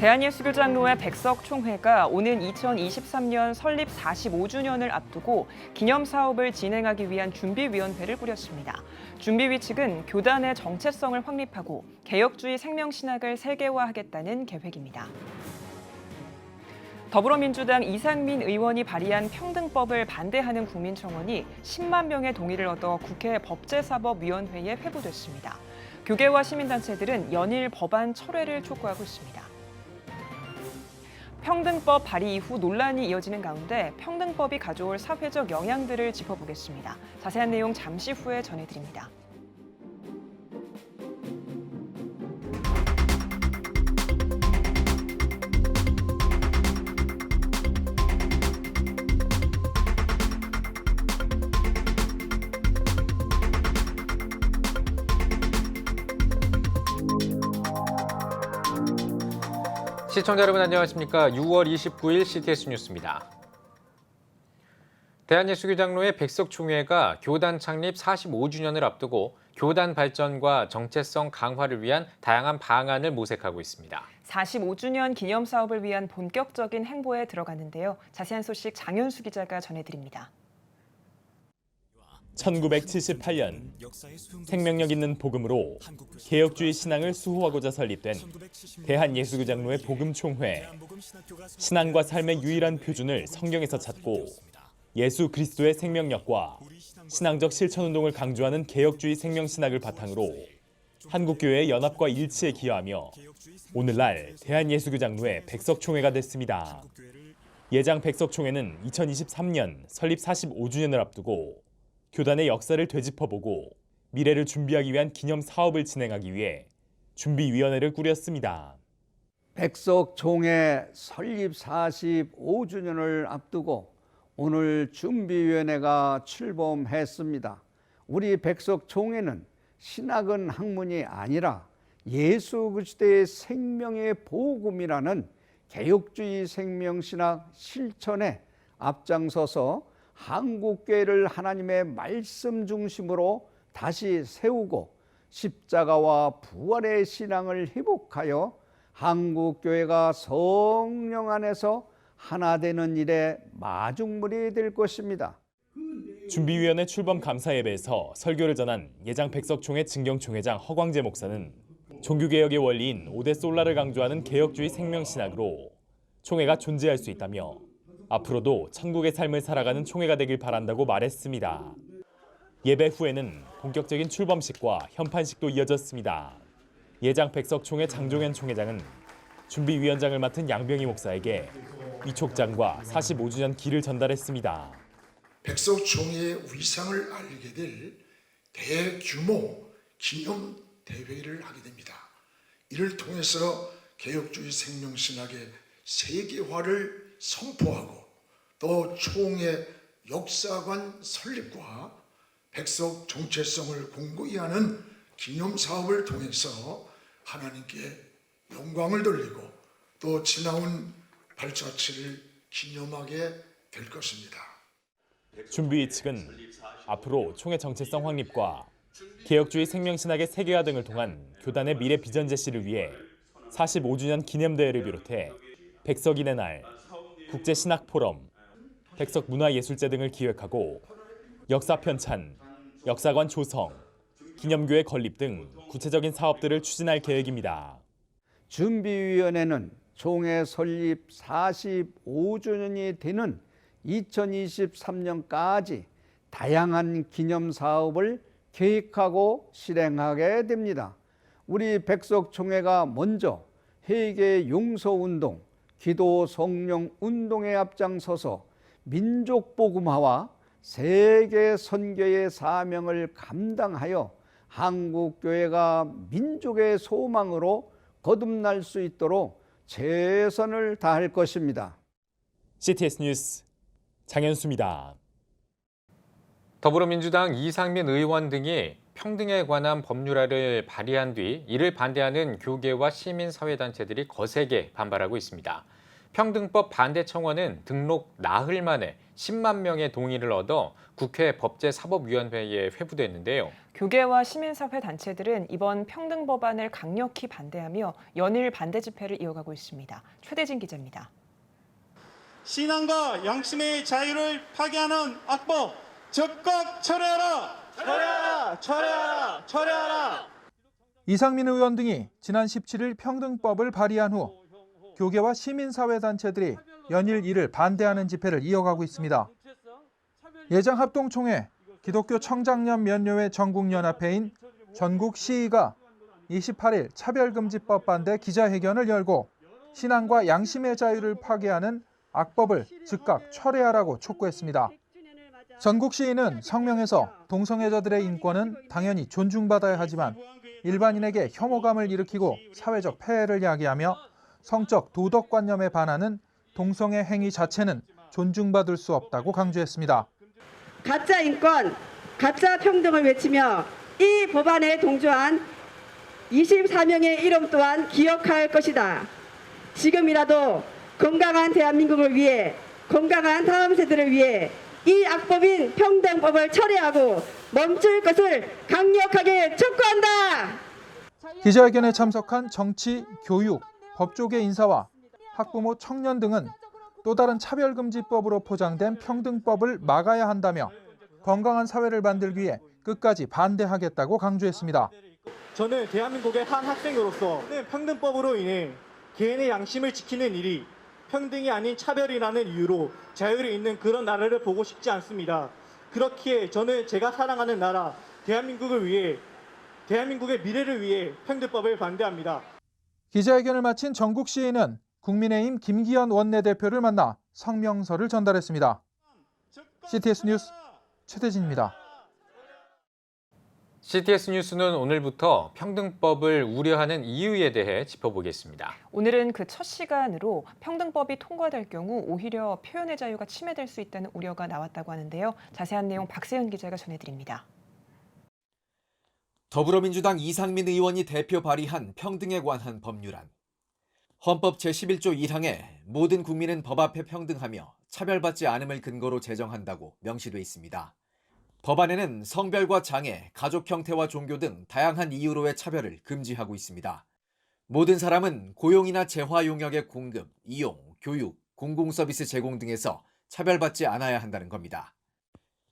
대한예수교장로회 백석총회가 오는 2023년 설립 45주년을 앞두고 기념사업을 진행하기 위한 준비위원회를 꾸렸습니다. 준비위 측은 교단의 정체성을 확립하고 개혁주의 생명신학을 세계화하겠다는 계획입니다. 더불어민주당 이상민 의원이 발의한 평등법을 반대하는 국민청원이 10만 명의 동의를 얻어 국회 법제사법위원회에 회부됐습니다. 교계와 시민단체들은 연일 법안 철회를 촉구하고 있습니다. 평등법 발의 이후 논란이 이어지는 가운데 평등법이 가져올 사회적 영향들을 짚어보겠습니다. 자세한 내용 잠시 후에 전해드립니다. 시청자 여러분 안녕하십니까? 6월 29일 CTS 뉴스입니다. 대한예수교장로회 백석총회가 교단 창립 45주년을 앞두고 교단 발전과 정체성 강화를 위한 다양한 방안을 모색하고 있습니다. 45주년 기념 사업을 위한 본격적인 행보에 들어갔는데요. 자세한 소식 장현수 기자가 전해드립니다. 1978년 생명력 있는 복음으로 개혁주의 신앙을 수호하고자 설립된 대한예수교장로회 복음총회. 신앙과 삶의 유일한 표준을 성경에서 찾고 예수 그리스도의 생명력과 신앙적 실천운동을 강조하는 개혁주의 생명신학을 바탕으로 한국교회의 연합과 일치에 기여하며 오늘날 대한예수교장로회 백석총회가 됐습니다. 예장 백석총회는 2023년 설립 45주년을 앞두고 교단의 역사를 되짚어보고 미래를 준비하기 위한 기념 사업을 진행하기 위해 준비위원회를 꾸렸습니다. 백석총회 설립 45주년을 앞두고 오늘 준비위원회가 출범했습니다. 우리 백석총회는 신학은 학문이 아니라 예수 그리스도의 생명의 복음이라는 개혁주의 생명신학 실천에 앞장서서 한국교회를 하나님의 말씀 중심으로 다시 세우고 십자가와 부활의 신앙을 회복하여 한국교회가 성령 안에서 하나 되는 일에 마중물이 될 것입니다. 준비위원회 출범 감사 예배에서 설교를 전한 예장 백석총회 증경총회장 허광재 목사는 종교개혁의 원리인 오대 솔라를 강조하는 개혁주의 생명신학으로 총회가 존재할 수 있다며 앞으로도 천국의 삶을 살아가는 총회가 되길 바란다고 말했습니다. 예배 후에는 본격적인 출범식과 현판식도 이어졌습니다. 예장 백석총회 장종현 총회장은 준비위원장을 맡은 양병희 목사에게 위촉장과 45주년 기를 전달했습니다. 백석총회의 위상을 알게 될 대규모 기념 대회를 하게 됩니다. 이를 통해서 개혁주의 생명신학의 세계화를 선포하고 또 총회 역사관 설립과 백석 정체성을 공고히 하는 기념사업을 통해서 하나님께 영광을 돌리고 또 지나온 발자취를 기념하게 될 것입니다. 준비위 측은 앞으로 총회 정체성 확립과 개혁주의 생명신학의 세계화 등을 통한 교단의 미래 비전 제시를 위해 45주년 기념대회를 비롯해 백석인의 날, 국제신학포럼, 백석문화예술제 등을 기획하고 역사편찬, 역사관 조성, 기념교회 건립 등 구체적인 사업들을 추진할 계획입니다. 준비위원회는 총회 설립 45주년이 되는 2023년까지 다양한 기념사업을 계획하고 실행하게 됩니다. 우리 백석총회가 먼저 회개 용서운동, 기도 성령 운동에 앞장서서 민족 복음화와 세계 선교의 사명을 감당하여 한국 교회가 민족의 소망으로 거듭날 수 있도록 최선을 다할 것입니다. CTS 뉴스 장현수입니다. 더불어민주당 이상민 의원 등이 평등에 관한 법률안을 발의한 뒤 이를 반대하는 교계와 시민사회단체들이 거세게 반발하고 있습니다. 평등법 반대 청원은 등록 나흘 만에 10만 명의 동의를 얻어 국회 법제사법위원회에 회부됐는데요. 교계와 시민사회 단체들은 이번 평등 법안을 강력히 반대하며 연일 반대 집회를 이어가고 있습니다. 최대진 기자입니다. 신앙과 양심의 자유를 파괴하는 악법 즉각 철회하라! 철회하라! 철회하라! 철회하라! 이상민 의원 등이 지난 17일 평등법을 발의한 후 교계와 시민사회단체들이 연일 이를 반대하는 집회를 이어가고 있습니다. 예장합동총회 기독교 청장년면녀회 전국연합회인 전국시의가 28일 차별금지법 반대 기자회견을 열고 신앙과 양심의 자유를 파괴하는 악법을 즉각 철회하라고 촉구했습니다. 전국시의는 성명에서 동성애자들의 인권은 당연히 존중받아야 하지만 일반인에게 혐오감을 일으키고 사회적 폐해를 야기하며 성적 도덕관념에 반하는 동성애 행위 자체는 존중받을 수 없다고 강조했습니다. 가짜 인권, 가짜 평등을 외치며 이 법안에 동조한 24명의 이름 또한 기억할 것이다. 지금이라도 건강한 대한민국을 위해, 건강한 다음 세대를 위해 이 악법인 평등법을 철회하고 멈출 것을 강력하게 촉구한다. 기자회견에 참석한 정치, 교육, 법조계 인사와 학부모, 청년 등은 또 다른 차별금지법으로 포장된 평등법을 막아야 한다며 건강한 사회를 만들기 위해 끝까지 반대하겠다고 강조했습니다. 저는 대한민국의 한 학생으로서 평등법으로 인해 개인의 양심을 지키는 일이 평등이 아닌 차별이라는 이유로 자유를 잇는 그런 나라를 보고 싶지 않습니다. 그렇기에 저는 제가 사랑하는 나라 대한민국을 위해, 대한민국의 미래를 위해 평등법을 반대합니다. 기자회견을 마친 전국시의는 국민의힘 김기현 원내대표를 만나 성명서를 전달했습니다. CTS 뉴스 최대진입니다. CTS 뉴스는 오늘부터 평등법을 우려하는 이유에 대해 짚어보겠습니다. 오늘은 그 첫 시간으로 평등법이 통과될 경우 오히려 표현의 자유가 침해될 수 있다는 우려가 나왔다고 하는데요. 자세한 내용 박세현 기자가 전해드립니다. 더불어민주당 이상민 의원이 대표 발의한 평등에 관한 법률안. 헌법 제11조 1항에 모든 국민은 법 앞에 평등하며 차별받지 않음을 근거로 제정한다고 명시돼 있습니다. 법안에는 성별과 장애, 가족 형태와 종교 등 다양한 이유로의 차별을 금지하고 있습니다. 모든 사람은 고용이나 재화 용역의 공급, 이용, 교육, 공공서비스 제공 등에서 차별받지 않아야 한다는 겁니다.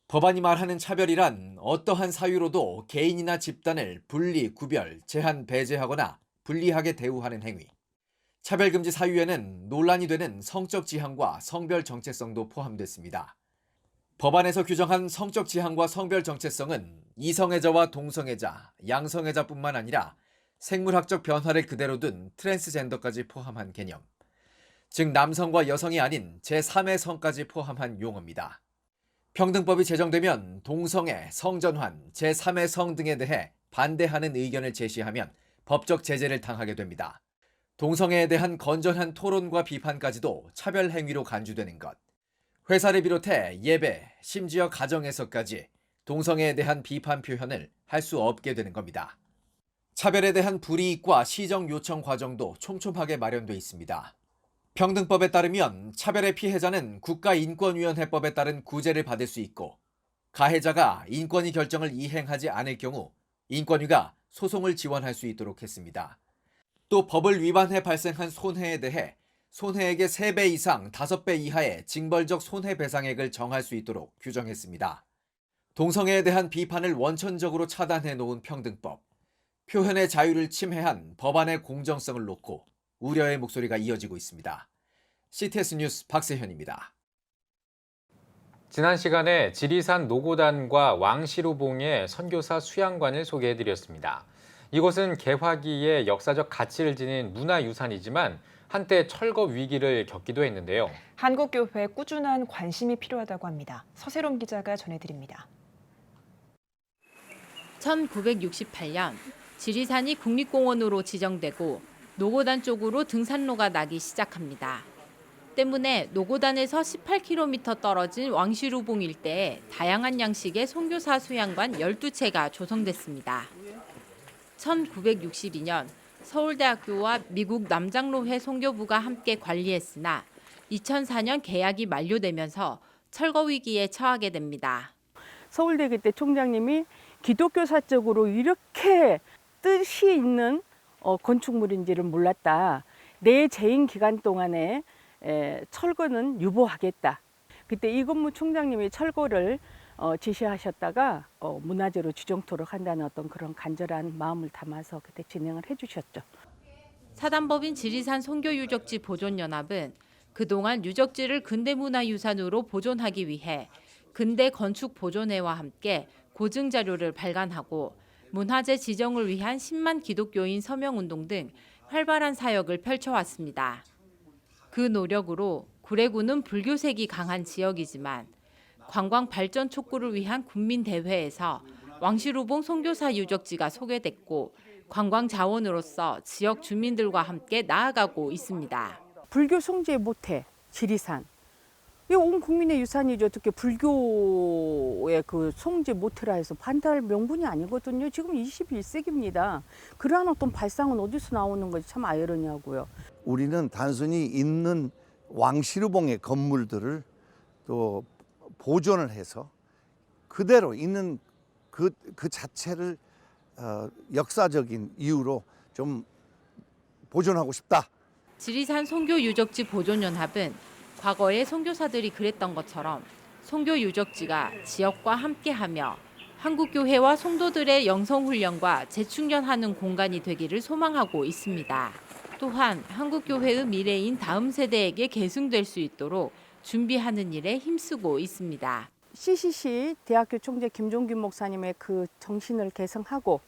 법안이 말하는 차별이란 어떠한 사유로도 개인이나 집단을 분리, 구별, 제한, 배제하거나 불리하게 대우하는 행위. 차별금지 사유에는 논란이 되는 성적 지향과 성별 정체성도 포함됐습니다. 법안에서 규정한 성적 지향과 성별 정체성은 이성애자와 동성애자, 양성애자뿐만 아니라 생물학적 변화를 그대로 둔 트랜스젠더까지 포함한 개념. 즉 남성과 여성이 아닌 제3의 성까지 포함한 용어입니다. 평등법이 제정되면 동성애, 성전환, 제3의 성 등에 대해 반대하는 의견을 제시하면 법적 제재를 당하게 됩니다. 동성애에 대한 건전한 토론과 비판까지도 차별 행위로 간주되는 것. 회사를 비롯해 예배, 심지어 가정에서까지 동성애에 대한 비판 표현을 할 수 없게 되는 겁니다. 차별에 대한 불이익과 시정 요청 과정도 촘촘하게 마련돼 있습니다. 평등법에 따르면 차별의 피해자는 국가인권위원회법에 따른 구제를 받을 수 있고 가해자가 인권위 결정을 이행하지 않을 경우 인권위가 소송을 지원할 수 있도록 했습니다. 또 법을 위반해 발생한 손해에 대해 손해액의 3배 이상 5배 이하의 징벌적 손해배상액을 정할 수 있도록 규정했습니다. 동성애에 대한 비판을 원천적으로 차단해 놓은 평등법. 표현의 자유를 침해한 법안의 공정성을 놓고 우려의 목소리가 이어지고 있습니다. CTS 뉴스 박세현입니다. 지난 시간에 지리산 노고단과 왕시루봉의 선교사 수양관을 소개해드렸습니다. 이곳은 개화기의 역사적 가치를 지닌 문화유산이지만 한때 철거 위기를 겪기도 했는데요. 한국교회에 꾸준한 관심이 필요하다고 합니다. 서세롬 기자가 전해드립니다. 1968년 지리산이 국립공원으로 지정되고 노고단 쪽으로 등산로가 나기 시작합니다. 때문에 노고단에서 18km 떨어진 왕시루봉 일대에 다양한 양식의 선교사 수양관 12채가 조성됐습니다. 1962년 서울대학교와 미국 남장로회 선교부가 함께 관리했으나 2004년 계약이 만료되면서 철거 위기에 처하게 됩니다. 서울대 그때 총장님이 기독교사적으로 이렇게 뜻이 있는 건축물인지를 몰랐다. 내 재임 기간 동안에 철거는 유보하겠다. 그때 이건무 총장님이 철거를 지시하셨다가 문화재로 지정토록 한다는 어떤 그런 간절한 마음을 담아서 그때 진행을 해주셨죠. 사단법인 지리산 선교유적지 보존연합은 그동안 유적지를 근대문화유산으로 보존하기 위해 근대건축보존회와 함께 고증자료를 발간하고 문화재 지정을 위한 10만 기독교인 서명운동 등 활발한 사역을 펼쳐왔습니다. 그 노력으로 구례구는 불교색이 강한 지역이지만 관광 발전 촉구를 위한 국민대회에서 왕실우봉 선교사 유적지가 소개됐고 관광 자원으로서 지역 주민들과 함께 나아가고 있습니다. 불교 성지의 모태, 지리산. 이 온 국민의 유산이죠. 어떻게 불교의 그 성지 모태라 해서 반대할 명분이 아니거든요. 지금 21세기입니다. 그러한 어떤 발상은 어디서 나오는 건지 참 아이러니하고요. 우리는 단순히 있는 왕실우봉의 건물들을 또 보존을 해서 그대로 있는 그 자체를 역사적인 이유로 좀 보존하고 싶다. 지리산 선교유적지 보존연합은 과거에 선교사들이 그랬던 것처럼 선교유적지가 지역과 함께하며 한국교회와 성도들의 영성훈련과 재충전하는 공간이 되기를 소망하고 있습니다. 또한 한국교회의 미래인 다음 세대에게 계승될 수 있도록 준비하는 일에 힘쓰고 있습니다. CCC 대학교 총재 김종균 목사님의 그 정신을 계승하고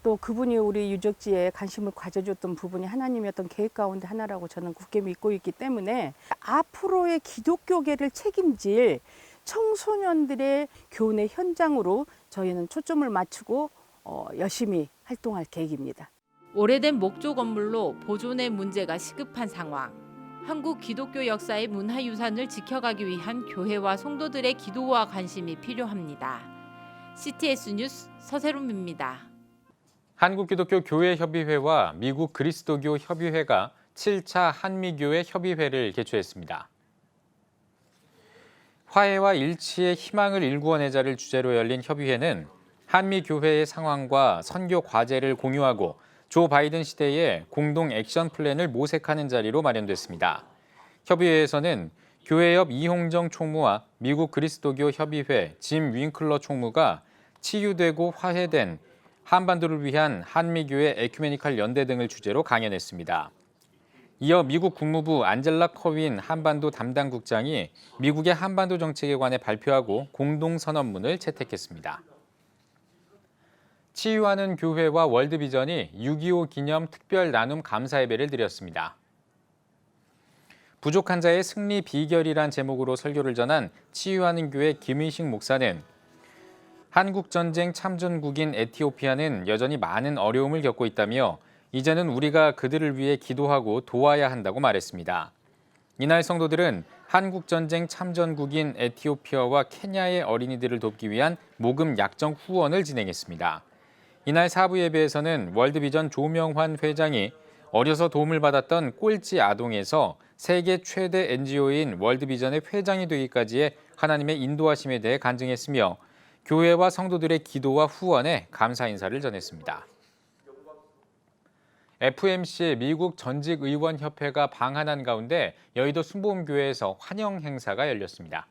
또 그분이 우리 유적지에 관심을 가져줬던 부분이 하나님이었던 계획 가운데 하나라고 저는 굳게 믿고 있기 때문에 앞으로의 기독교계를 책임질 청소년들의 교내 현장으로 저희는 초점을 맞추고 열심히 활동할 계획입니다. 오래된 목조 건물로 보존의 문제가 시급한 상황. 한국 기독교 역사의 문화유산을 지켜가기 위한 교회와 성도들의 기도와 관심이 필요합니다. CTS 뉴스 서세롬입니다. 한국기독교교회협의회와 미국 그리스도교 협의회가 7차 한미교회 협의회를 개최했습니다. 화해와 일치의 희망을 일구어내자를 주제로 열린 협의회는 한미교회의 상황과 선교 과제를 공유하고 조 바이든 시대의 공동 액션 플랜을 모색하는 자리로 마련됐습니다. 협의회에서는 교회협 이홍정 총무와 미국 그리스도교 협의회 짐 윙클러 총무가 치유되고 화해된 한반도를 위한 한미교회 에큐메니칼 연대 등을 주제로 강연했습니다. 이어 미국 국무부 안젤라 커윈 한반도 담당 국장이 미국의 한반도 정책에 관해 발표하고 공동선언문을 채택했습니다. 치유하는 교회와 월드비전이 6.25 기념 특별 나눔 감사 예배를 드렸습니다. 부족한 자의 승리 비결이란 제목으로 설교를 전한 치유하는 교회 김의식 목사는 한국전쟁 참전국인 에티오피아는 여전히 많은 어려움을 겪고 있다며 이제는 우리가 그들을 위해 기도하고 도와야 한다고 말했습니다. 이날 성도들은 한국전쟁 참전국인 에티오피아와 케냐의 어린이들을 돕기 위한 모금 약정 후원을 진행했습니다. 이날 사부 예배에서는 월드비전 조명환 회장이 어려서 도움을 받았던 꼴찌 아동에서 세계 최대 NGO인 월드비전의 회장이 되기까지의 하나님의 인도하심에 대해 간증했으며 교회와 성도들의 기도와 후원에 감사 인사를 전했습니다. FMC 미국 전직의원협회가 방한한 가운데 여의도 순복음교회에서 환영 행사가 열렸습니다.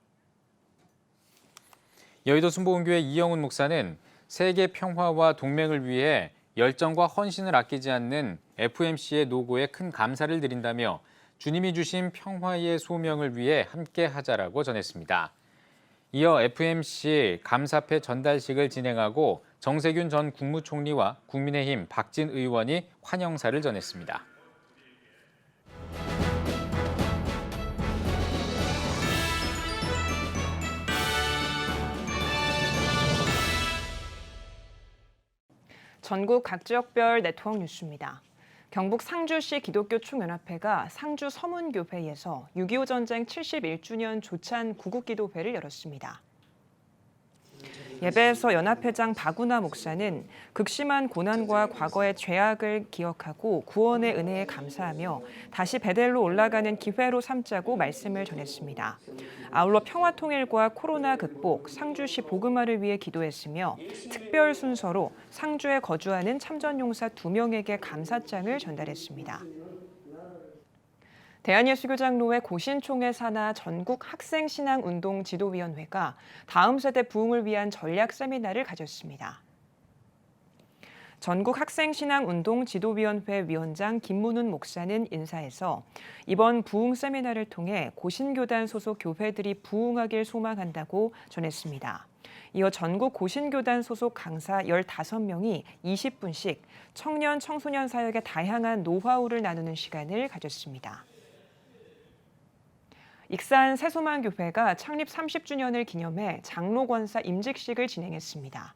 여의도 순복음교회 이영훈 목사는 세계 평화와 동맹을 위해 열정과 헌신을 아끼지 않는 FMC의 노고에 큰 감사를 드린다며 주님이 주신 평화의 소명을 위해 함께 하자라고 전했습니다. 이어 FMC 감사패 전달식을 진행하고 정세균 전 국무총리와 국민의힘 박진 의원이 환영사를 전했습니다. 전국 각 지역별 네트워크 뉴스입니다. 경북 상주시 기독교 총연합회가 상주 서문교회에서 6.25 전쟁 71주년 조찬 구국기도회를 열었습니다. 예배에서 연합회장 박우나 목사는 극심한 고난과 과거의 죄악을 기억하고 구원의 은혜에 감사하며 다시 베델로 올라가는 기회로 삼자고 말씀을 전했습니다. 아울러 평화통일과 코로나 극복, 상주시 복음화를 위해 기도했으며 특별 순서로 상주에 거주하는 참전용사 2명에게 감사장을 전달했습니다. 대한예수교장로회 고신총회 산하 전국 학생신앙운동 지도위원회가 다음 세대 부흥을 위한 전략 세미나를 가졌습니다. 전국 학생신앙운동 지도위원회 위원장 김문훈 목사는 인사에서 이번 부흥 세미나를 통해 고신교단 소속 교회들이 부흥하길 소망한다고 전했습니다. 이어 전국 고신교단 소속 강사 15명이 20분씩 청년, 청소년 사역의 다양한 노하우를 나누는 시간을 가졌습니다. 익산 새소망교회가 창립 30주년을 기념해 장로권사 임직식을 진행했습니다.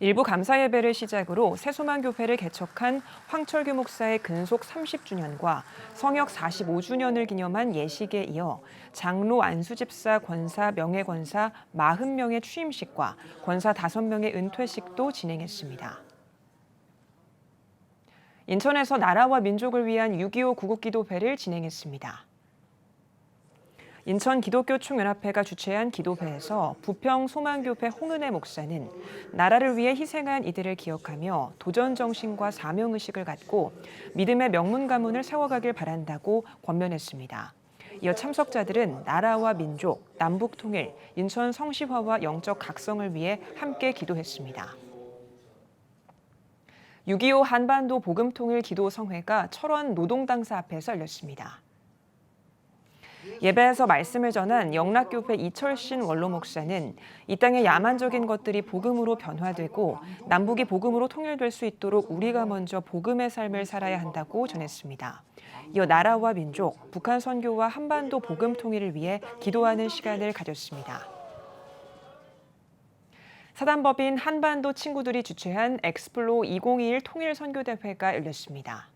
일부 감사 예배를 시작으로 새소망교회를 개척한 황철규 목사의 근속 30주년과 성역 45주년을 기념한 예식에 이어 장로 안수집사 권사 명예권사 40명의 취임식과 권사 5명의 은퇴식도 진행했습니다. 인천에서 나라와 민족을 위한 6.25 구국기도회를 진행했습니다. 인천 기독교총연합회가 주최한 기도회에서 부평소망교회 홍은혜 목사는 나라를 위해 희생한 이들을 기억하며 도전정신과 사명의식을 갖고 믿음의 명문 가문을 세워가길 바란다고 권면했습니다. 이어 참석자들은 나라와 민족, 남북통일, 인천 성시화와 영적 각성을 위해 함께 기도했습니다. 6.25 한반도 복음통일 기도성회가 철원 노동당사 앞에서 열렸습니다. 예배에서 말씀을 전한 영락교회 이철신 원로 목사는 이 땅의 야만적인 것들이 복음으로 변화되고 남북이 복음으로 통일될 수 있도록 우리가 먼저 복음의 삶을 살아야 한다고 전했습니다. 이어 나라와 민족, 북한 선교와 한반도 복음 통일을 위해 기도하는 시간을 가졌습니다. 사단법인 한반도 친구들이 주최한 엑스플로 2021 통일선교대회가 열렸습니다.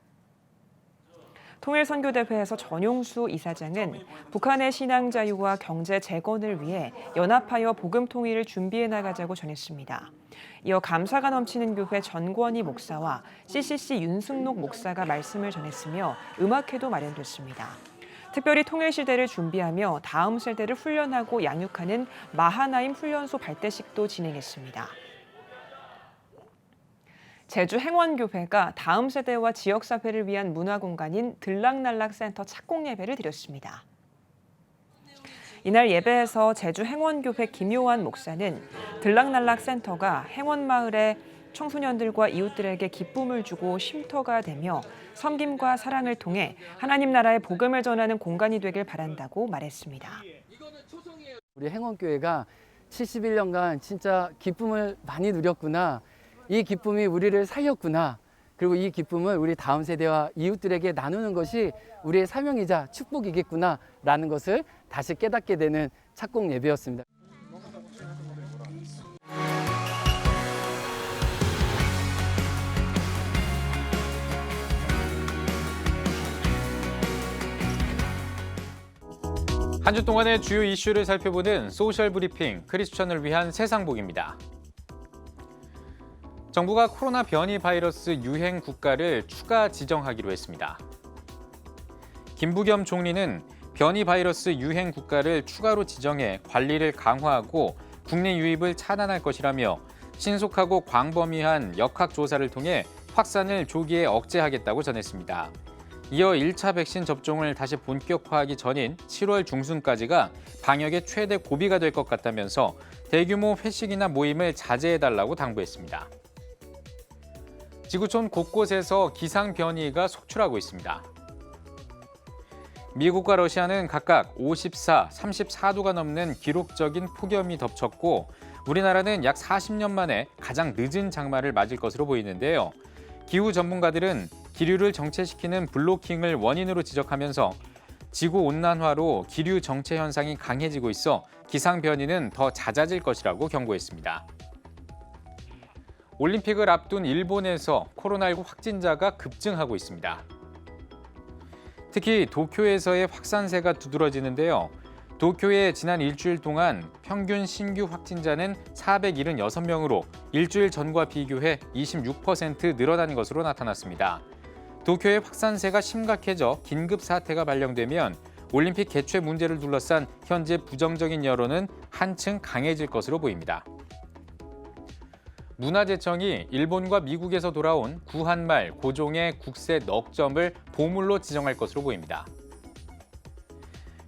통일선교대회에서 전용수 이사장은 북한의 신앙 자유와 경제 재건을 위해 연합하여 복음 통일을 준비해 나가자고 전했습니다. 이어 감사가 넘치는 교회 전권희 목사와 CCC 윤승록 목사가 말씀을 전했으며 음악회도 마련됐습니다. 특별히 통일시대를 준비하며 다음 세대를 훈련하고 양육하는 마하나임 훈련소 발대식도 진행했습니다. 제주 행원교회가 다음 세대와 지역사회를 위한 문화공간인 들락날락센터 착공예배를 드렸습니다. 이날 예배에서 제주 행원교회 김요한 목사는 들락날락센터가 행원마을의 청소년들과 이웃들에게 기쁨을 주고 쉼터가 되며 섬김과 사랑을 통해 하나님 나라의 복음을 전하는 공간이 되길 바란다고 말했습니다. 우리 행원교회가 71년간 진짜 기쁨을 많이 누렸구나. 이 기쁨이 우리를 살렸구나. 그리고 이 기쁨을 우리 다음 세대와 이웃들에게 나누는 것이 우리의 사명이자 축복이겠구나 라는 것을 다시 깨닫게 되는 착공 예배였습니다. 한 주 동안의 주요 이슈를 살펴보는 소셜 브리핑 크리스천을 위한 세상복입니다. 정부가 코로나 변이 바이러스 유행 국가를 추가 지정하기로 했습니다. 김부겸 총리는 변이 바이러스 유행 국가를 추가로 지정해 관리를 강화하고 국내 유입을 차단할 것이라며 신속하고 광범위한 역학조사를 통해 확산을 조기에 억제하겠다고 전했습니다. 이어 1차 백신 접종을 다시 본격화하기 전인 7월 중순까지가 방역의 최대 고비가 될 것 같다면서 대규모 회식이나 모임을 자제해달라고 당부했습니다. 지구촌 곳곳에서 기상 변이가 속출하고 있습니다. 미국과 러시아는 각각 54, 34도가 넘는 기록적인 폭염이 덮쳤고 우리나라는 약 40년 만에 가장 늦은 장마를 맞을 것으로 보이는데요. 기후 전문가들은 기류를 정체시키는 블로킹을 원인으로 지적하면서 지구온난화로 기류 정체 현상이 강해지고 있어 기상 변이는 더 잦아질 것이라고 경고했습니다. 올림픽을 앞둔 일본에서 코로나19 확진자가 급증하고 있습니다. 특히 도쿄에서의 확산세가 두드러지는데요. 도쿄의 지난 일주일 동안 평균 신규 확진자는 476명으로 일주일 전과 비교해 26% 늘어난 것으로 나타났습니다. 도쿄의 확산세가 심각해져 긴급 사태가 발령되면 올림픽 개최 문제를 둘러싼 현재 부정적인 여론은 한층 강해질 것으로 보입니다. 문화재청이 일본과 미국에서 돌아온 구한말, 고종의 국세 넉 점을 보물로 지정할 것으로 보입니다.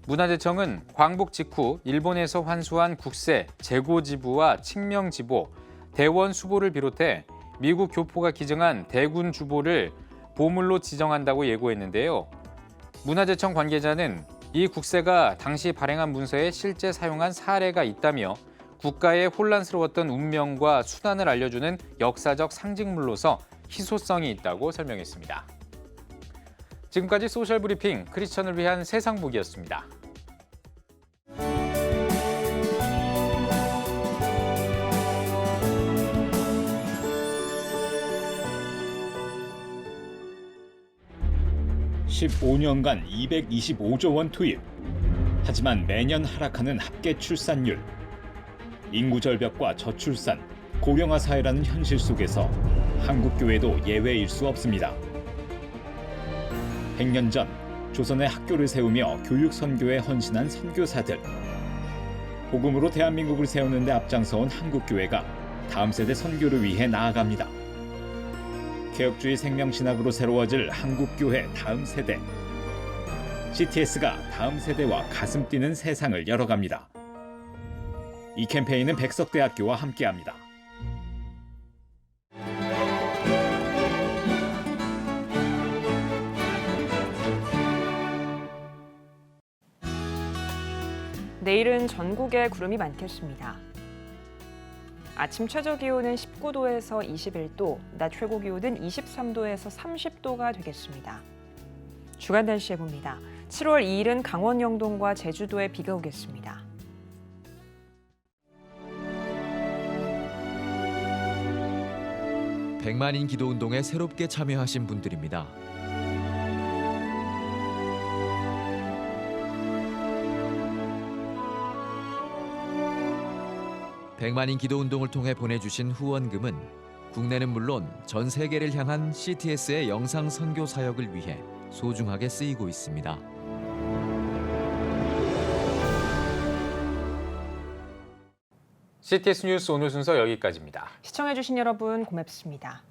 문화재청은 광복 직후 일본에서 환수한 국세, 재고지부와 칙명지보, 대원 수보를 비롯해 미국 교포가 기증한 대군 주보를 보물로 지정한다고 예고했는데요. 문화재청 관계자는 이 국세가 당시 발행한 문서에 실제 사용한 사례가 있다며 국가의 혼란스러웠던 운명과 수단을 알려주는 역사적 상징물로서 희소성이 있다고 설명했습니다. 지금까지 소셜브리핑 크리스천을 위한 세상보기였습니다. (15년간) 225조 원 투입. 하지만 매년 하락하는 합계 출산율. 인구 절벽과 저출산, 고령화 사회라는 현실 속에서 한국 교회도 예외일 수 없습니다. 100년 전 조선의 학교를 세우며 교육 선교에 헌신한 선교사들. 복음으로 대한민국을 세우는 데 앞장서온 한국 교회가 다음 세대 선교를 위해 나아갑니다. 개혁주의 생명신학으로 새로워질 한국교회 다음 세대. CTS가 다음 세대와 가슴 뛰는 세상을 열어갑니다. 이 캠페인은 백석대학교와 함께합니다. 내일은 전국에 구름이 많겠습니다. 아침 최저기온은 19도에서 21도, 낮 최고기온은 23도에서 30도가 되겠습니다. 주간 날씨 해봅니다. 7월 2일은 강원 영동과 제주도에 비가 오겠습니다. 백만인 기도운동에 새롭게 참여하신 분들입니다. 백만인 기도운동을 통해 보내주신 후원금은 국내는 물론 전 세계를 향한 CTS의 영상 선교 사역을 위해 소중하게 쓰이고 있습니다. CTS 뉴스 오늘 순서 여기까지입니다. 시청해주신 여러분 고맙습니다.